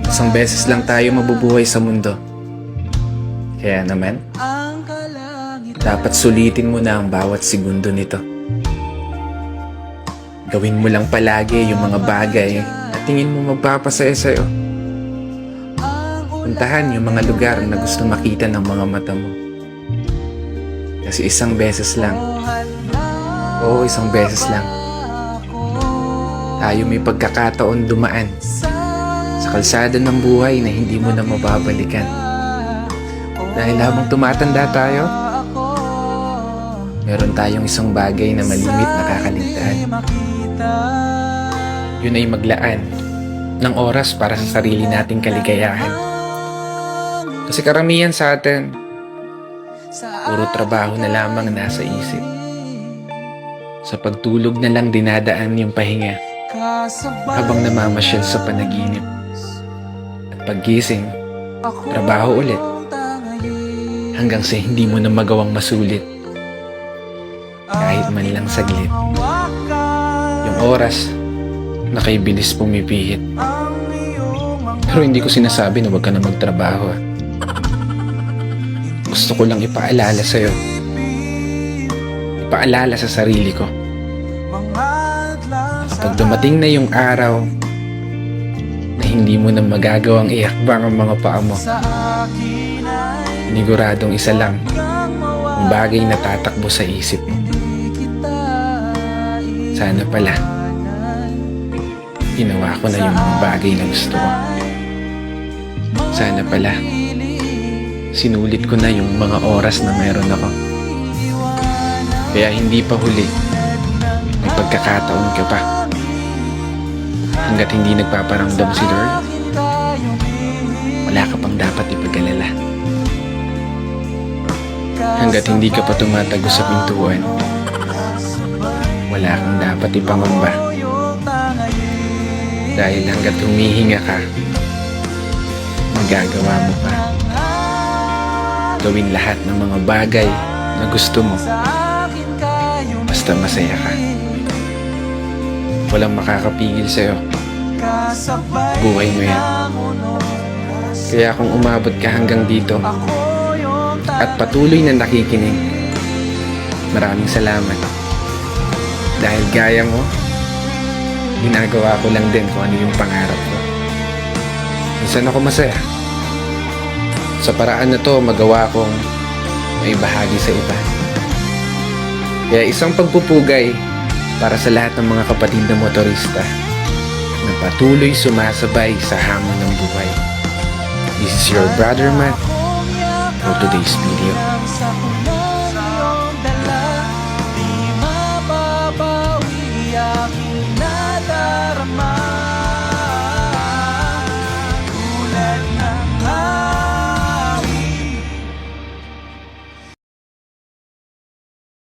Isang beses lang tayo mabubuhay sa mundo. Kaya naman, dapat sulitin mo na ang bawat segundo nito. Gawin mo lang palagi yung mga bagay na tingin mo magpapasaya sa'yo. Puntahan yung mga lugar na gusto makita ng mga mata mo. Kasi isang beses lang, oo, isang beses lang, tayo may pagkakataon dumaan sa kalsada ng buhay na hindi mo na mababalikan. Dahil habang tumatanda tayo, meron tayong isang bagay na malimit na kakaligtaan. Yun ay maglaan ng oras para sa sarili nating kaligayahan. Kasi karamihan sa atin, puro trabaho na lamang nasa isip. Sa pagtulog na lang dinadaan yung pahinga habang namamasyal sa panaginip. At paggising, trabaho ulit hanggang sa hindi mo na magawang masulit kahit man lang saglit. Yung oras na kay bilis pumipihit. Pero hindi ko sinasabi na huwag ka na magtrabaho. Gusto ko lang ipaalala sa'yo, ipaalala sa sarili ko, kapag dumating na yung araw na hindi mo na magagawang iakbang ang mga paa mo, siniguradong isa lang ang bagay na tatakbo sa isip mo. Sana pala ginawa ko na yung mga bagay na gusto ko. Sana pala sinulit ko na yung mga oras na meron ako. Kaya hindi pa huli, may pagkakataon ka pa. Hanggat hindi nagpaparamdam si Lord, wala ka pang dapat ipag-alala. Hanggat hindi ka pa tumatago sa pintuan, wala kang dapat ipangamba. Dahil hanggat humihinga ka, magagawa mo pa. Gawin lahat ng mga bagay na gusto mo, basta masaya ka. Walang makakapigil sa'yo. Buhay mo yan. Kaya kung umabot ka hanggang dito at patuloy na nakikinig, maraming salamat. Dahil gaya mo, ginagawa ko lang din kung ano yung pangarap ko. Minsan ako masaya. Sa paraan na to, magawa kong may bahagi sa iba. Kaya isang pagpupugay para sa lahat ng mga kapatid na motorista na patuloy sumasabay sa hamon ng buhay. This is your brother Matt for today's video.